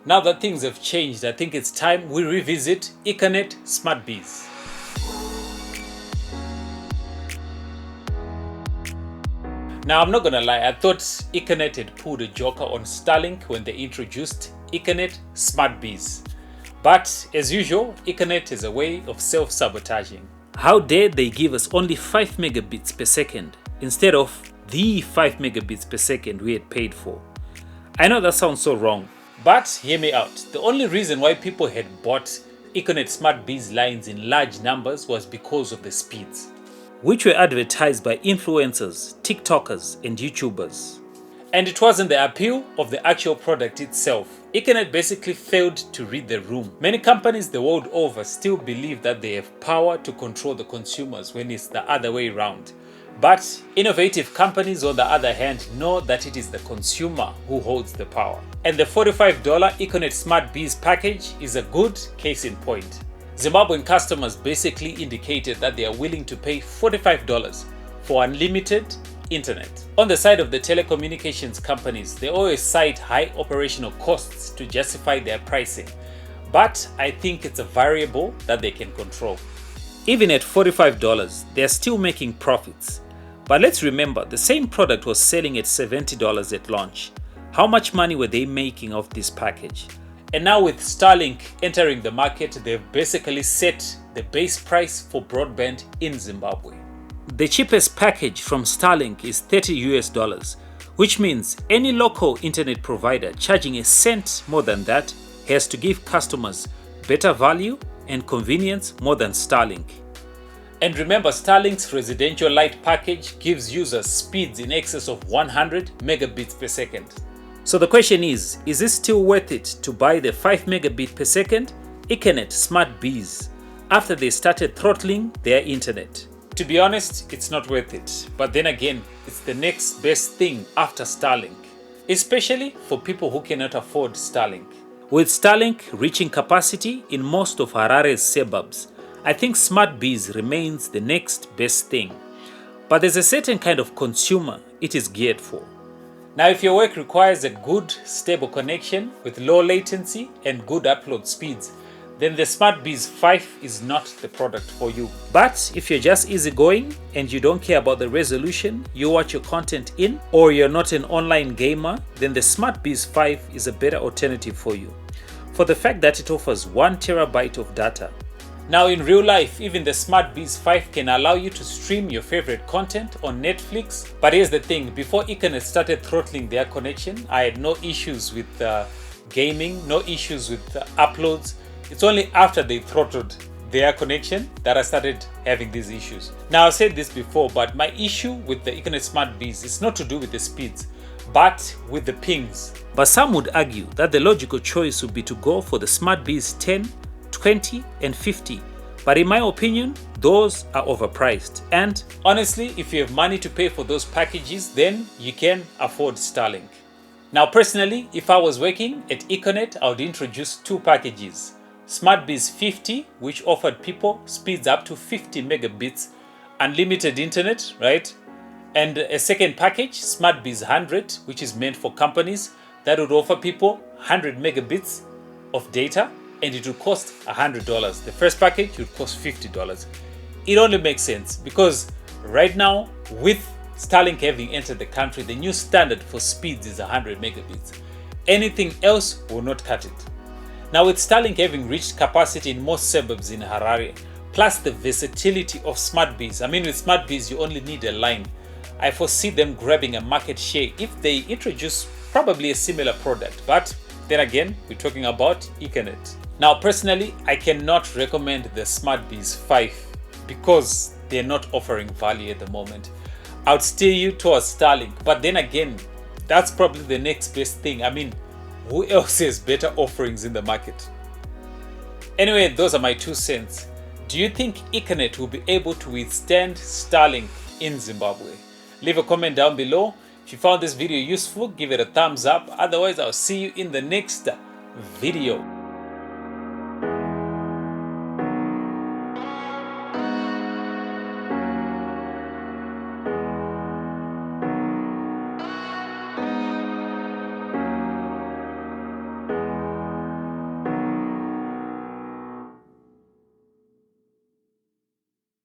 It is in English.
Now that things have changed, I think it's time we revisit Econet SmartBiz. Now, I'm not gonna lie, I thought Econet had pulled a joker on Starlink when they introduced Econet SmartBiz. But as usual, Econet is a way of self-sabotaging. How dare they give us only 5 megabits per second instead of the 5 megabits per second we had paid for? I know that sounds so wrong, but hear me out. The only reason why people had bought Econet SmartBiz lines in large numbers was because of the speeds, which were advertised by influencers, TikTokers, and YouTubers. And it wasn't the appeal of the actual product itself. Econet basically failed to read the room. Many companies the world over still believe that they have power to control the consumers when it's the other way around. But innovative companies, on the other hand, know that it is the consumer who holds the power. And the $45 Econet SmartBiz package is a good case in point. Zimbabwean customers basically indicated that they are willing to pay $45 for unlimited internet. On the side of the telecommunications companies, they always cite high operational costs to justify their pricing. But I think it's a variable that they can control. Even at $45, they're still making profits. But let's remember, the same product was selling at $70 at launch. How much money were they making off this package? And now with Starlink entering the market, they've basically set the base price for broadband in Zimbabwe. The cheapest package from Starlink is $30, which means any local internet provider charging a cent more than that has to give customers better value and convenience more than Starlink. And remember, Starlink's residential light package gives users speeds in excess of 100 megabits per second. So the question is it still worth it to buy the 5 megabit per second Econet SmartBiz after they started throttling their internet? To be honest, it's not worth it. But then again, it's the next best thing after Starlink, especially for people who cannot afford Starlink. With Starlink reaching capacity in most of Harare's suburbs, I think SmartBiz remains the next best thing. But there's a certain kind of consumer it is geared for. Now, if your work requires a good, stable connection with low latency and good upload speeds, then the SmartBiz 5 is not the product for you. But if you're just easygoing and you don't care about the resolution you watch your content in, or you're not an online gamer, then the SmartBiz 5 is a better alternative for you, for the fact that it offers 1 terabyte of data. Now in real life, even the SmartBiz 5 can allow you to stream your favorite content on Netflix. But here's the thing, before Econet started throttling their connection, I had no issues with gaming, no issues with uploads. It's only after they throttled their connection that I started having these issues. Now, I've said this before, but my issue with the Econet SmartBiz is not to do with the speeds, but with the pings. But some would argue that the logical choice would be to go for the SmartBiz 10, 20 and 50. But in my opinion, those are overpriced. And honestly, if you have money to pay for those packages, then you can afford Starlink. Now personally, if I was working at Econet, I would introduce 2 packages. SmartBiz 50, which offered people speeds up to 50 megabits, unlimited internet, right? And a second package, SmartBiz 100, which is meant for companies that would offer people 100 megabits of data, and it would cost $100. The first package would cost $50. It only makes sense because right now, with Starlink having entered the country, the new standard for speeds is 100 megabits. Anything else will not cut it. Now with Starlink having reached capacity in most suburbs in Harare, plus the versatility of SmartBiz, I mean with SmartBiz you only need a line, I foresee them grabbing a market share if they introduce probably a similar product. But then again, we're talking about Econet. Now personally, I cannot recommend the SmartBiz 5 because they're not offering value at the moment. I would steer you towards Starlink, but then again, that's probably the next best thing. I mean, who else has better offerings in the market? Anyway, those are my 2 cents. Do you think Econet will be able to withstand Starlink in Zimbabwe? Leave a comment down below. If you found this video useful, give it a thumbs up. Otherwise, I'll see you in the next video.